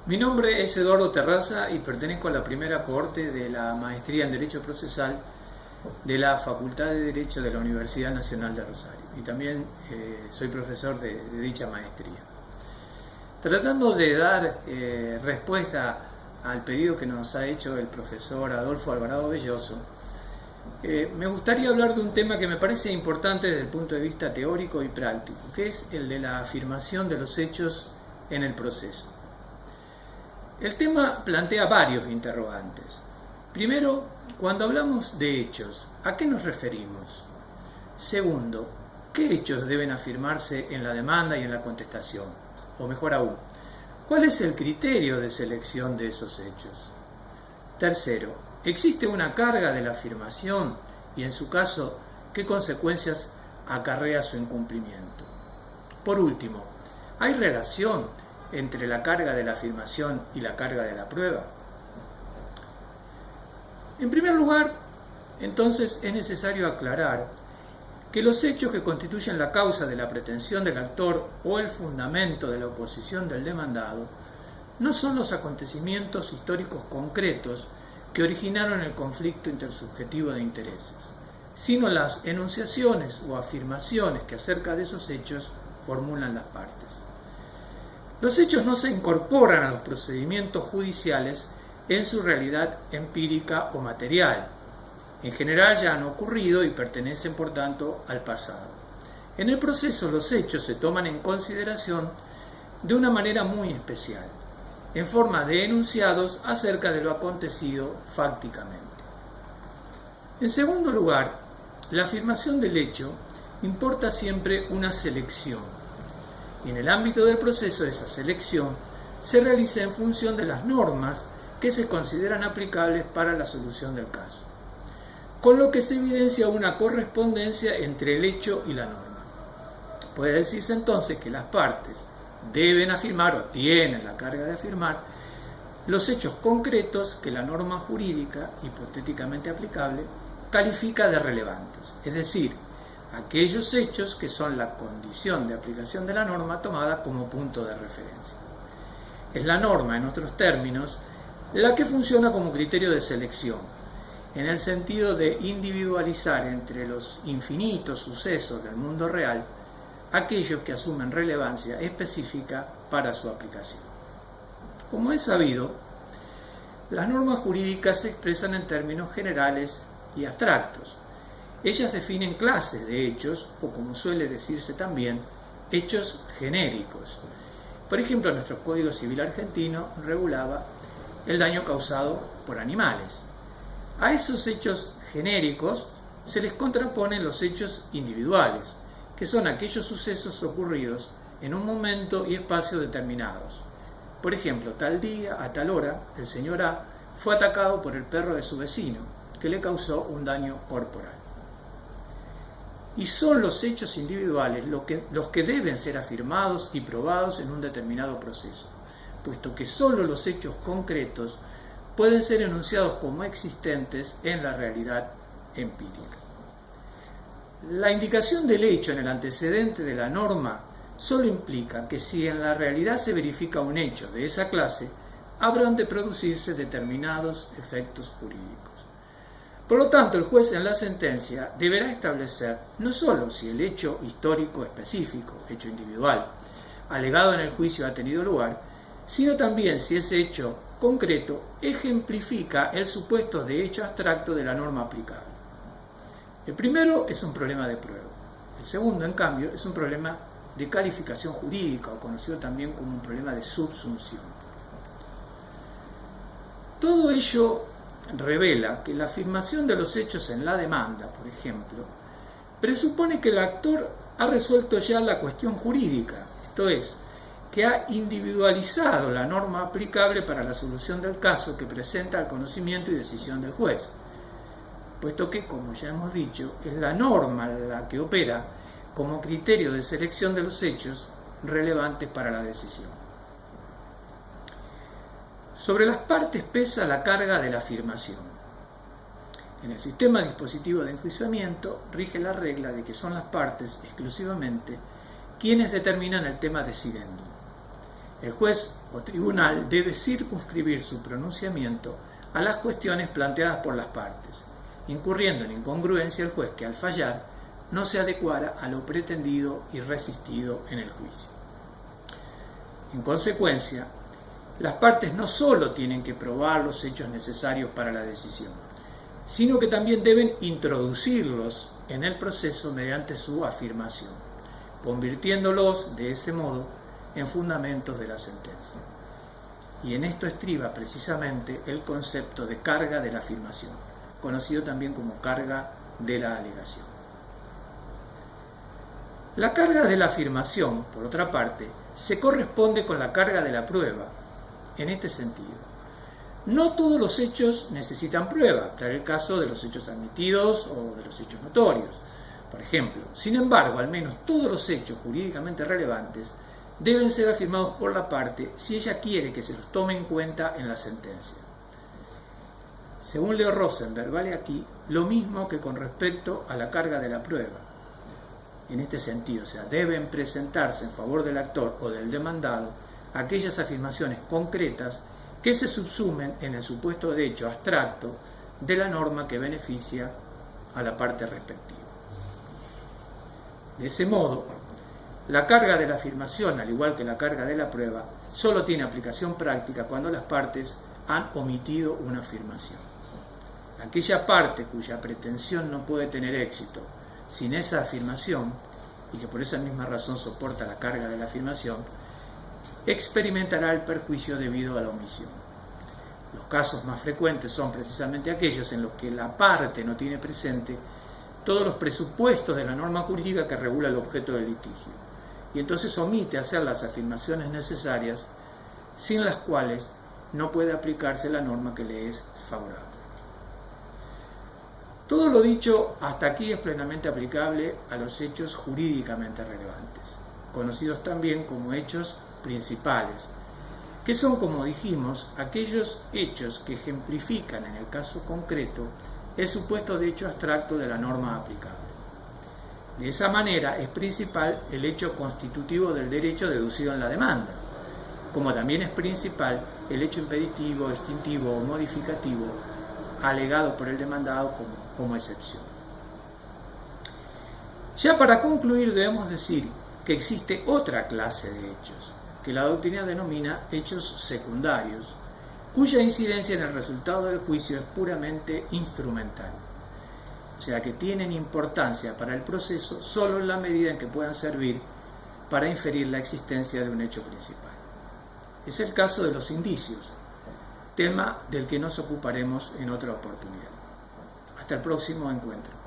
Mi nombre es Eduardo Terraza y pertenezco a la primera cohorte de la Maestría en Derecho Procesal de la Facultad de Derecho de la Universidad Nacional de Rosario y también soy profesor de dicha maestría. Tratando de dar respuesta al pedido que nos ha hecho el profesor Adolfo Alvarado Belloso, me gustaría hablar de un tema que me parece importante desde el punto de vista teórico y práctico, que es el de la afirmación de los hechos en el proceso. El tema plantea varios interrogantes. Primero, cuando hablamos de hechos, ¿a qué nos referimos? Segundo, ¿qué hechos deben afirmarse en la demanda y en la contestación? O mejor aún, ¿cuál es el criterio de selección de esos hechos? Tercero, ¿existe una carga de la afirmación y en su caso, qué consecuencias acarrea su incumplimiento? Por último, ¿hay relación entre la carga de la afirmación y la carga de la prueba? En primer lugar, entonces es necesario aclarar que los hechos que constituyen la causa de la pretensión del actor o el fundamento de la oposición del demandado no son los acontecimientos históricos concretos que originaron el conflicto intersubjetivo de intereses, sino las enunciaciones o afirmaciones que acerca de esos hechos formulan las partes. Los hechos no se incorporan a los procedimientos judiciales en su realidad empírica o material. En general ya han ocurrido y pertenecen por tanto al pasado. En el proceso los hechos se toman en consideración de una manera muy especial, en forma de enunciados acerca de lo acontecido fácticamente. En segundo lugar, la afirmación del hecho importa siempre una selección. Y en el ámbito del proceso esa selección se realiza en función de las normas que se consideran aplicables para la solución del caso, con lo que se evidencia una correspondencia entre el hecho y la norma. Puede decirse entonces que las partes deben afirmar o tienen la carga de afirmar los hechos concretos que la norma jurídica, hipotéticamente aplicable, califica de relevantes, es decir, aquellos hechos que son la condición de aplicación de la norma tomada como punto de referencia. Es la norma, en otros términos, la que funciona como criterio de selección, en el sentido de individualizar entre los infinitos sucesos del mundo real aquellos que asumen relevancia específica para su aplicación. Como es sabido, las normas jurídicas se expresan en términos generales y abstractos. Ellas definen clases de hechos, o como suele decirse también, hechos genéricos. Por ejemplo, nuestro Código Civil argentino regulaba el daño causado por animales. A esos hechos genéricos se les contraponen los hechos individuales, que son aquellos sucesos ocurridos en un momento y espacio determinados. Por ejemplo, tal día, a tal hora, el señor A fue atacado por el perro de su vecino, que le causó un daño corporal. Y son los hechos individuales los que deben ser afirmados y probados en un determinado proceso, puesto que solo los hechos concretos pueden ser enunciados como existentes en la realidad empírica. La indicación del hecho en el antecedente de la norma solo implica que si en la realidad se verifica un hecho de esa clase, habrán de producirse determinados efectos jurídicos. Por lo tanto, el juez en la sentencia deberá establecer no solo si el hecho histórico específico, hecho individual, alegado en el juicio ha tenido lugar, sino también si ese hecho concreto ejemplifica el supuesto de hecho abstracto de la norma aplicable. El primero es un problema de prueba. El segundo, en cambio, es un problema de calificación jurídica, o conocido también como un problema de subsunción. Todo ello revela que la afirmación de los hechos en la demanda, por ejemplo, presupone que el actor ha resuelto ya la cuestión jurídica, esto es, que ha individualizado la norma aplicable para la solución del caso que presenta al conocimiento y decisión del juez, puesto que, como ya hemos dicho, es la norma la que opera como criterio de selección de los hechos relevantes para la decisión. Sobre las partes pesa la carga de la afirmación. En el sistema dispositivo de enjuiciamiento rige la regla de que son las partes exclusivamente quienes determinan el tema decidendum. El juez o tribunal debe circunscribir su pronunciamiento a las cuestiones planteadas por las partes, incurriendo en incongruencia el juez que al fallar no se adecuara a lo pretendido y resistido en el juicio. En consecuencia, las partes no solo tienen que probar los hechos necesarios para la decisión, sino que también deben introducirlos en el proceso mediante su afirmación, convirtiéndolos de ese modo en fundamentos de la sentencia. Y en esto estriba precisamente el concepto de carga de la afirmación, conocido también como carga de la alegación. La carga de la afirmación, por otra parte, se corresponde con la carga de la prueba, en este sentido. No todos los hechos necesitan prueba, tal el caso de los hechos admitidos o de los hechos notorios, por ejemplo. Sin embargo, al menos todos los hechos jurídicamente relevantes deben ser afirmados por la parte si ella quiere que se los tome en cuenta en la sentencia. Según Leo Rosenberg, vale aquí lo mismo que con respecto a la carga de la prueba. En este sentido, o sea, deben presentarse en favor del actor o del demandado aquellas afirmaciones concretas que se subsumen en el supuesto de hecho abstracto de la norma que beneficia a la parte respectiva. De ese modo, la carga de la afirmación, al igual que la carga de la prueba, solo tiene aplicación práctica cuando las partes han omitido una afirmación. Aquella parte cuya pretensión no puede tener éxito sin esa afirmación, y que por esa misma razón soporta la carga de la afirmación, experimentará el perjuicio debido a la omisión. Los casos más frecuentes son precisamente aquellos en los que la parte no tiene presente todos los presupuestos de la norma jurídica que regula el objeto del litigio, y entonces omite hacer las afirmaciones necesarias, sin las cuales no puede aplicarse la norma que le es favorable. Todo lo dicho hasta aquí es plenamente aplicable a los hechos jurídicamente relevantes, conocidos también como hechos principales, que son, como dijimos, aquellos hechos que ejemplifican en el caso concreto el supuesto de hecho abstracto de la norma aplicable. De esa manera es principal el hecho constitutivo del derecho deducido en la demanda, como también es principal el hecho impeditivo, extintivo o modificativo alegado por el demandado como excepción. Ya para concluir debemos decir que existe otra clase de hechos, que la doctrina denomina hechos secundarios, cuya incidencia en el resultado del juicio es puramente instrumental, o sea que tienen importancia para el proceso solo en la medida en que puedan servir para inferir la existencia de un hecho principal. Es el caso de los indicios, tema del que nos ocuparemos en otra oportunidad. Hasta el próximo encuentro.